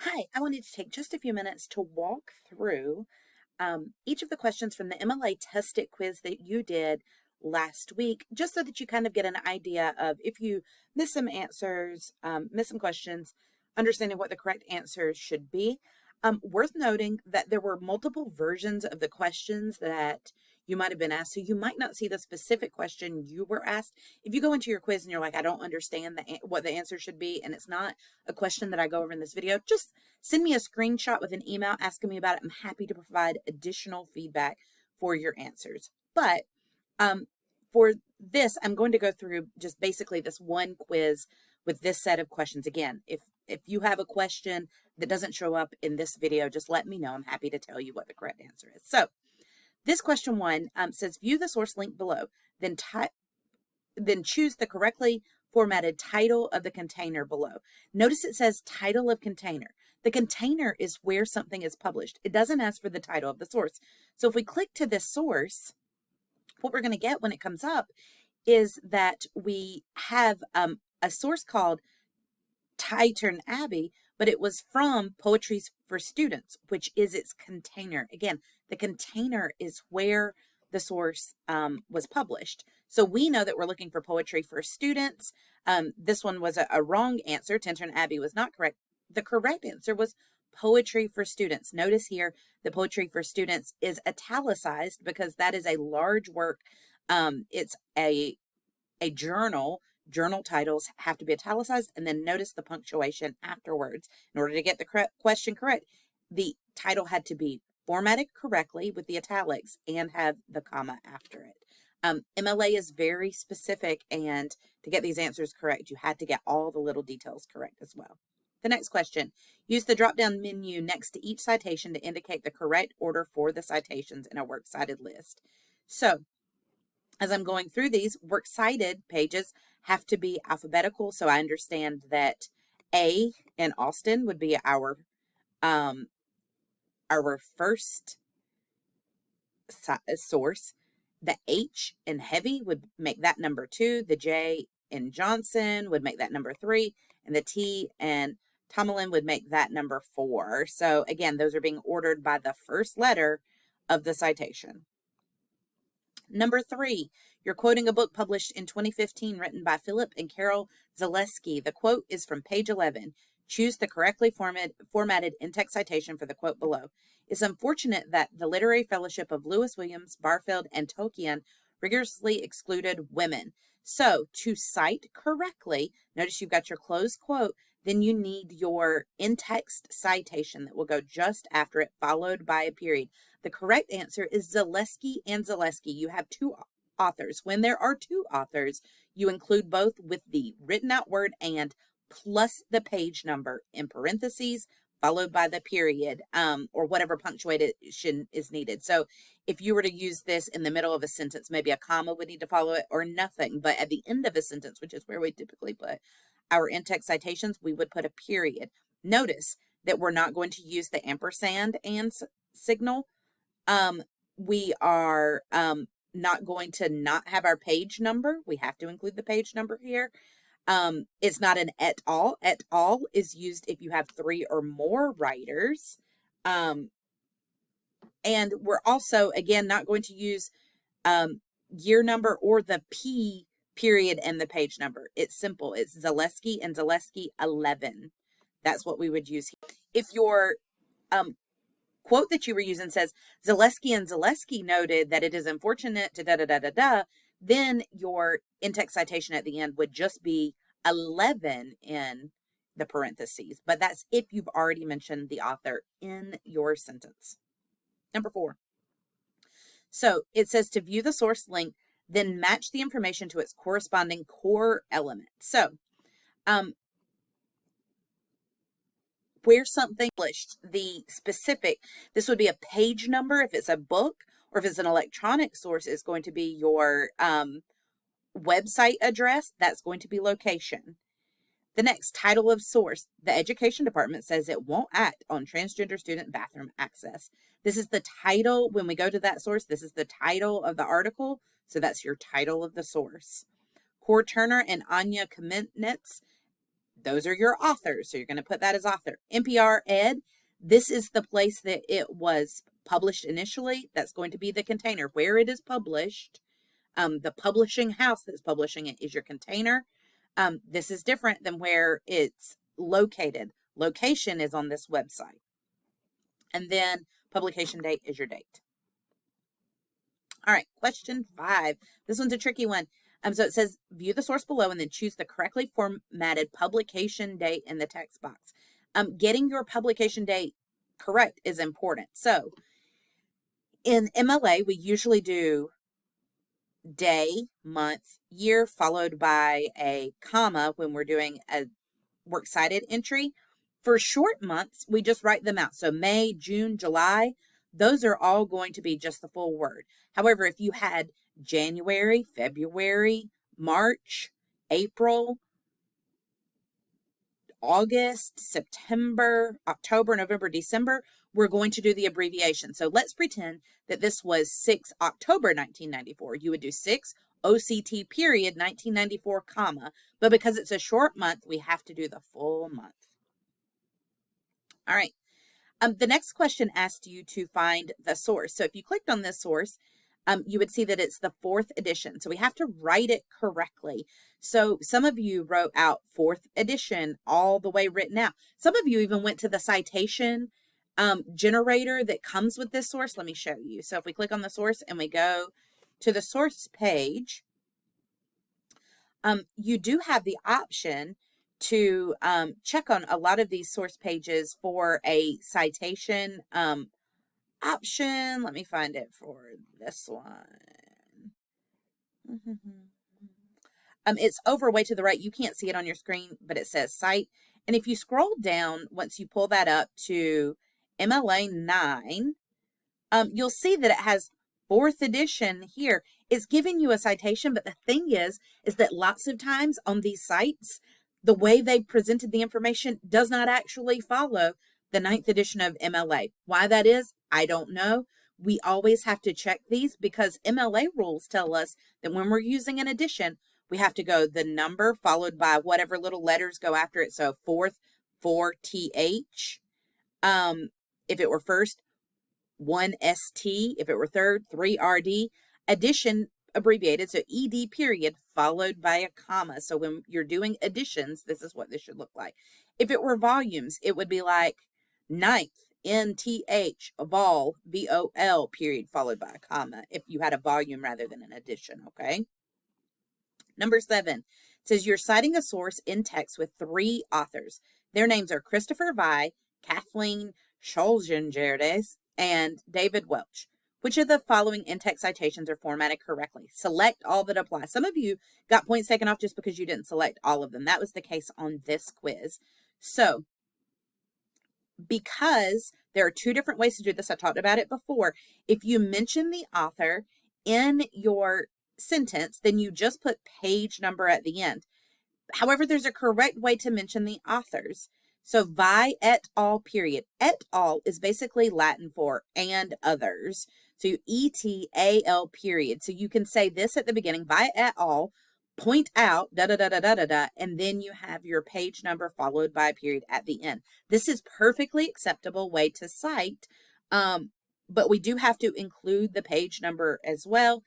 Hi, I wanted to take just a few minutes to walk through each of the questions from the MLA Test It quiz that you did last week, just so that you kind of get an idea of if you miss some answers, miss some questions, understanding what the correct answers should be. Worth noting that there were multiple versions of the questions that you might have been asked, so you might not see the specific question you were asked. If you go into your quiz and you're like, I don't understand what the answer should be, and it's not a question that I go over in this video, just send me a screenshot with an email asking me about it. I'm happy to provide additional feedback for your answers. But for this, I'm going to go through just basically this one quiz with this set of questions. Again, if you have a question that doesn't show up in this video, just let me know. I'm happy to tell you what the correct answer is. So this question one says, view the source link below, then choose the correctly formatted title of the container below. Notice it says title of container. The container is where something is published. It doesn't ask for the title of the source. So if we click to this source, what we're going to get when it comes up is that we have a source called Tintern Abbey, but it was from Poetry for Students, which is its container. Again, the container is where the source was published. So we know that we're looking for Poetry for Students. This one was a wrong answer. Tintern Abbey was not correct. The correct answer was Poetry for Students. Notice here the Poetry for Students is italicized because that is a large work. It's a journal. Journal titles have to be italicized, and then notice the punctuation afterwards. In order to get the question correct, the title had to be formatted correctly with the italics and have the comma after it. MLA is very specific, and to get these answers correct, you had to get all the little details correct as well. The next question, use the drop-down menu next to each citation to indicate the correct order for the citations in a works cited list. So as I'm going through these, works cited pages have to be alphabetical. So I understand that A in Austin would be our first source. The H in heavy would make that number 2. The J in Johnson would make that number 3. And the T in Tomlin would make that number 4. So again, those are being ordered by the first letter of the citation. Number 3, you're quoting a book published in 2015 written by Philip and Carol Zaleski. The quote is from page 11. Choose the correctly formatted in-text citation for the quote below. It's unfortunate that the Literary Fellowship of Lewis Williams, Barfield, and Tolkien rigorously excluded women. So to cite correctly, notice you've got your closed quote, then you need your in-text citation that will go just after it, followed by a period. The correct answer is Zaleski and Zaleski. You have 2 authors. When there are 2 authors, you include both with the written out word and plus the page number in parentheses, followed by the period, or whatever punctuation is needed. So if you were to use this in the middle of a sentence, maybe a comma would need to follow it or nothing. But at the end of a sentence, which is where we typically put our in-text citations, we would put a period. Notice that we're not going to use the ampersand and signal. We are not going to not have our page number. We have to include the page number here. It's not an et al. Et al is used if you have 3 or more writers. And we're also, again, not going to use year number or the P period and the page number. It's simple. It's Zaleski and Zaleski 11. That's what we would use here. If your quote that you were using says Zaleski and Zaleski noted that it is unfortunate to da-da-da-da-da, then your in-text citation at the end would just be 11 in the parentheses. But that's if you've already mentioned the author in your sentence. Number 4. So it says to view the source link, then match the information to its corresponding core element. So where something published, the specific, this would be a page number if it's a book, or if it's an electronic source, it's going to be your website address. That's going to be location. The next, title of source. The education department says it won't act on transgender student bathroom access. This is the title. When we go to that source, this is the title of the article. So that's your title of the source. Core Turner and Anya Kamenetz, those are your authors. So you're going to put that as author. NPR Ed, this is the place that it was published initially. That's going to be the container where it is published. The publishing house that's publishing it is your container. This is different than where it's located. Location is on this website. And then publication date is your date. All right, question 5. This one's a tricky one. So it says, view the source below and then choose the correctly formatted publication date in the text box. Getting your publication date correct is important. So in MLA, we usually do day, month, year, followed by a comma when we're doing a works cited entry. For short months, we just write them out. So May, June, July, those are all going to be just the full word. However, if you had January, February, March, April, August, September, October, November, December, we're going to do the abbreviation. So let's pretend that this was 6 October 1994. You would do 6 OCT period 1994, comma, but because it's a short month, we have to do the full month. All right. The next question asked you to find the source. So if you clicked on this source, you would see that it's the 4th edition. So we have to write it correctly. So some of you wrote out 4th edition all the way written out. Some of you even went to the citation generator that comes with this source. Let me show you. So if we click on the source and we go to the source page, you do have the option to check on a lot of these source pages for a citation option. Let me find it for this one. It's over way to the right. You can't see it on your screen, but it says cite. And if you scroll down, once you pull that up to MLA 9, you'll see that it has 4th edition here. It's giving you a citation, but the thing is that lots of times on these sites, the way they presented the information does not actually follow the 9th edition of MLA. Why that is, I don't know. We always have to check these because MLA rules tell us that when we're using an edition, we have to go the number followed by whatever little letters go after it. So 4th, 4TH. If it were first, 1ST. If it were third, 3RD. Edition abbreviated, so ED period followed by a comma. So when you're doing additions, this is what this should look like. If it were volumes, it would be like 9th, NTH, vol, VOL, period followed by a comma if you had a volume rather than an addition, okay? Number 7 says you're citing a source in text with 3 authors. Their names are Christopher Vi, Kathleen Scholzengerdes, and David Welch. Which of the following in-text citations are formatted correctly? Select all that apply. Some of you got points taken off just because you didn't select all of them. That was the case on this quiz. So, because there are 2 different ways to do this, I talked about it before. If you mention the author in your sentence, then you just put page number at the end. However, there's a correct way to mention the authors. So Vi et al. Period. Et al. Is basically Latin for and others. So ETAL period. So you can say this at the beginning, Vi et al. Point out, da da da da da da da, and then you have your page number followed by a period at the end. This is perfectly acceptable way to cite, but we do have to include the page number as well.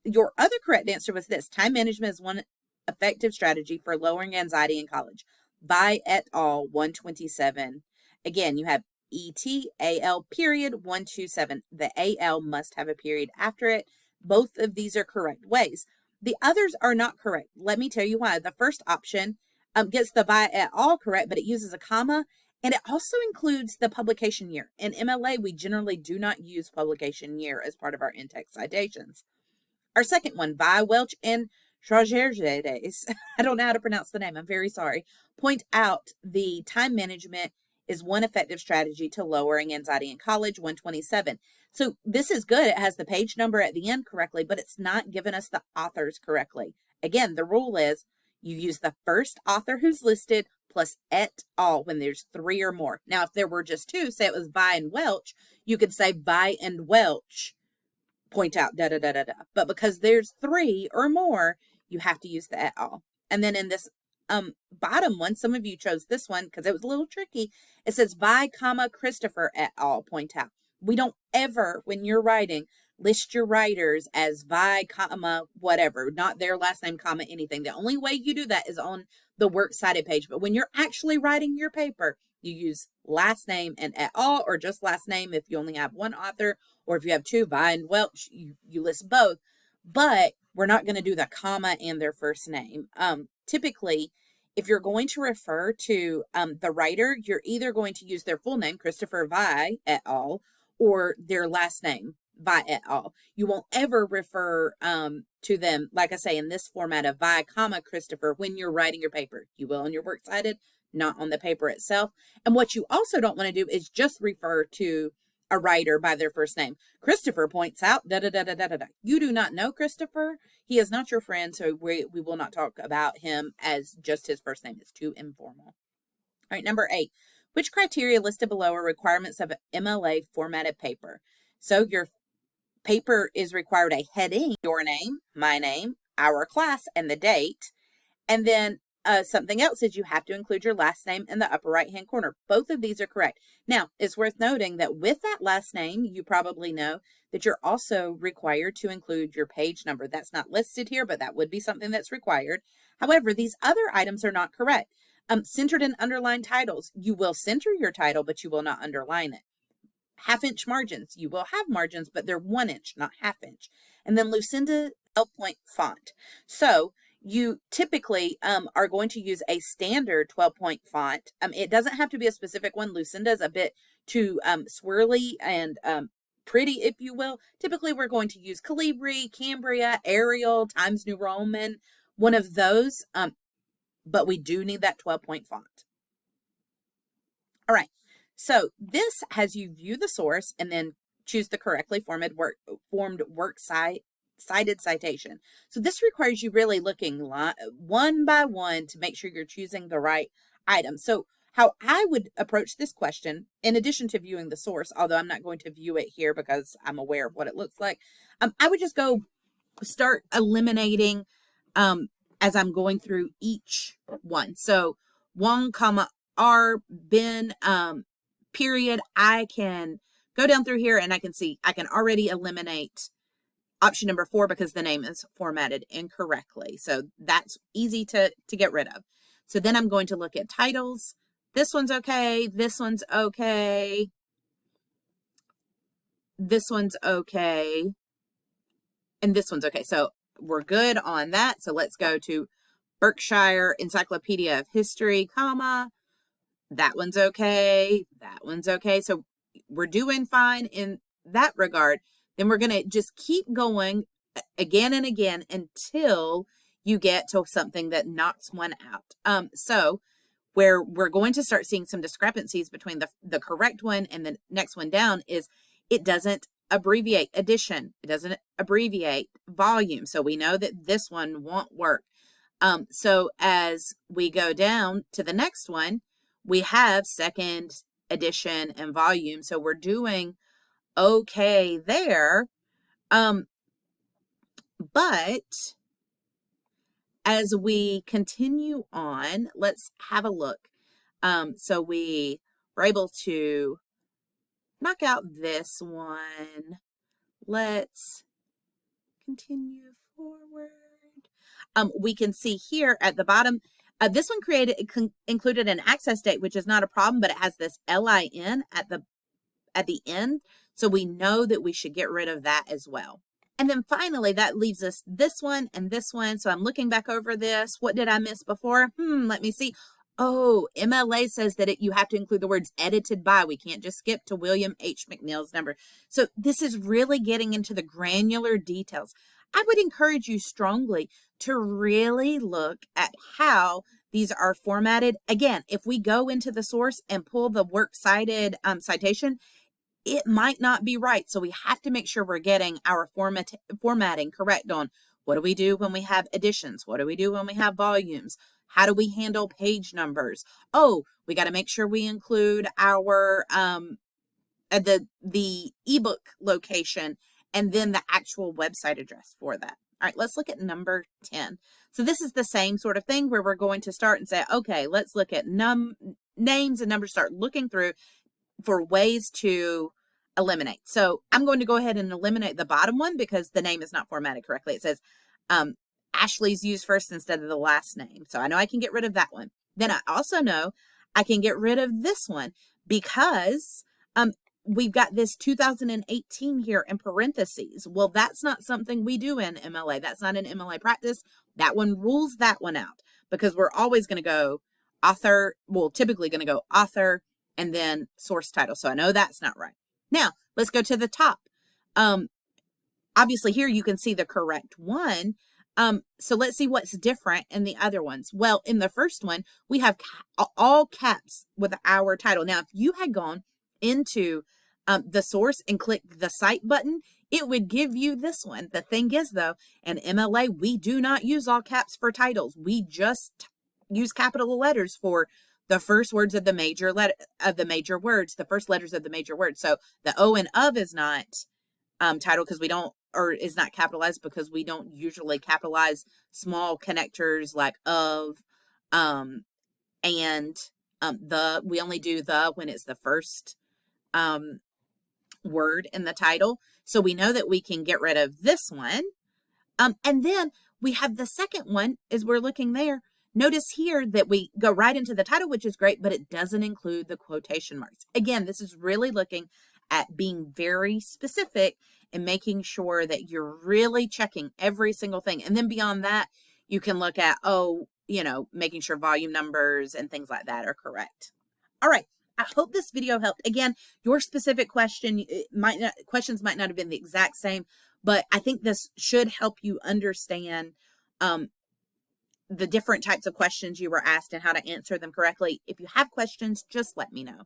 Your other correct answer was this: time management is one effective strategy for lowering anxiety in college. Vi et al. 127. Again, you have ETAL period 127. The AL must have a period after it. Both of these are correct ways. The others are not correct. Let me tell you why. The first option gets the Vi et al. Correct, but it uses a comma, and it also includes the publication year. In MLA, we generally do not use publication year as part of our in-text citations. Our second one, Vi, Welch, and Scholzengerdes, I don't know how to pronounce the name, I'm very sorry, point out the time management is one effective strategy to lowering anxiety in college, 127. So this is good. It has the page number at the end correctly, but it's not giving us the authors correctly. Again, the rule is you use the first author who's listed plus et al. When there's 3 or more. Now, if there were just 2, say it was Vi and Welch, you could say Vi and Welch, point out da da da da da. But because there's 3 or more, you have to use the et al. And then in this bottom one, some of you chose this one because it was a little tricky. It says Vi, comma, Christopher et al. Point out. We don't ever, when you're writing, list your writers as Vi, comma, whatever, not their last name, comma, anything. The only way you do that is on the works cited page. But when you're actually writing your paper, you use last name and et al. Or just last name if you only have one author, or if you have two, Vi and Welch, you list both. But we're not going to do the comma and their first name. Typically, if you're going to refer to the writer, you're either going to use their full name, Christopher Vi et al., or their last name, Vi et al. You won't ever refer to them, like I say, in this format of Vi, comma, Christopher when you're writing your paper. You will on your works cited, not on the paper itself. And what you also don't want to do is just refer to a writer by their first name. Christopher points out, da da da da da da. You do not know Christopher. He is not your friend, so we will not talk about him as just his first name. It's too informal. All right, number 8. Which criteria listed below are requirements of MLA formatted paper? So your paper is required a heading, your name, my name, our class, and the date. And then something else is you have to include your last name in the upper right-hand corner. Both of these are correct. Now, it's worth noting that with that last name, you probably know that you're also required to include your page number. That's not listed here, but that would be something that's required. However, these other items are not correct. Centered and underlined titles, you will center your title, but you will not underline it. Half-inch margins, you will have margins, but they're 1 inch, not half-inch. And then Lucinda 12-point font. So you typically are going to use a standard 12-point font. It doesn't have to be a specific one. Lucinda is a bit too swirly and pretty, if you will. Typically, we're going to use Calibri, Cambria, Arial, Times New Roman, one of those. But we do need that 12-point font. All right. So this has you view the source and then choose the correctly formed works cited citation. So this requires you really looking one by one to make sure you're choosing the right item. So how I would approach this question, in addition to viewing the source, although I'm not going to view it here because I'm aware of what it looks like, I would just go start eliminating as I'm going through each one. So Wong, comma, R, Ben, period. I can go down through here and I can see I can already eliminate option number 4 because the name is formatted incorrectly. So that's easy to get rid of. So then I'm going to look at titles. This one's okay. This one's okay. This one's okay. And this one's okay. So we're good on that. So let's go to Berkshire Encyclopedia of History, comma. That one's okay. That one's okay. So we're doing fine in that regard. Then we're going to just keep going again and again until you get to something that knocks one out. So where we're going to start seeing some discrepancies between the correct one and the next one down is it doesn't abbreviate edition. It doesn't abbreviate volume. So we know that this one won't work. So as we go down to the next one, we have second edition and volume. So we're doing okay there. But as we continue on, let's have a look. So we were able to knock out this one. Let's continue forward. We can see here at the bottom, this one included an access date, which is not a problem, but it has this LIN at the end. So we know that we should get rid of that as well. And then finally, that leaves us this one and this one. So I'm looking back over this. What did I miss before? Let me see. Oh, MLA says that you have to include the words edited by. We can't just skip to William H. McNeill's number. So this is really getting into the granular details. I would encourage you strongly to really look at how these are formatted. Again, if we go into the source and pull the works cited citation, it might not be right. So we have to make sure we're getting our formatting correct on what do we do when we have editions? What do we do when we have volumes? How do we handle page numbers? Oh, we got to make sure we include our the ebook location and then the actual website address for that. All right, let's look at number 10. So this is the same sort of thing where we're going to start and say, okay, let's look at names and numbers, start looking through for ways to eliminate. So I'm going to go ahead and eliminate the bottom one because the name is not formatted correctly. It says Ashley's used first instead of the last name. So I know I can get rid of that one. Then I also know I can get rid of this one because we've got this 2018 here in parentheses. Well, that's not something we do in MLA. That's not an MLA practice. That one rules that one out because we're always going to go author, well, typically going to go author and then source title. So I know that's not right. Now, let's go to the top. Obviously here you can see the correct one. So let's see what's different in the other ones. Well, in the first one, we have all caps with our title. Now, if you had gone into the source and clicked the cite button, it would give you this one. The thing is though, in MLA, we do not use all caps for titles. We just use capital letters for the first words of the major words, the first letters of the major words. So the O and of is not title because we don't, or is not capitalized because we don't usually capitalize small connectors like of, and the, we only do the when it's the first word in the title. So we know that we can get rid of this one. And then we have the second one as we're looking there. Notice here that we go right into the title, which is great, but it doesn't include the quotation marks. Again, this is really looking at being very specific and making sure that you're really checking every single thing. And then beyond that, you can look at, making sure volume numbers and things like that are correct. All right. I hope this video helped. Again, your specific question, questions might not have been the exact same, but I think this should help you understand the different types of questions you were asked and how to answer them correctly. If you have questions, just let me know.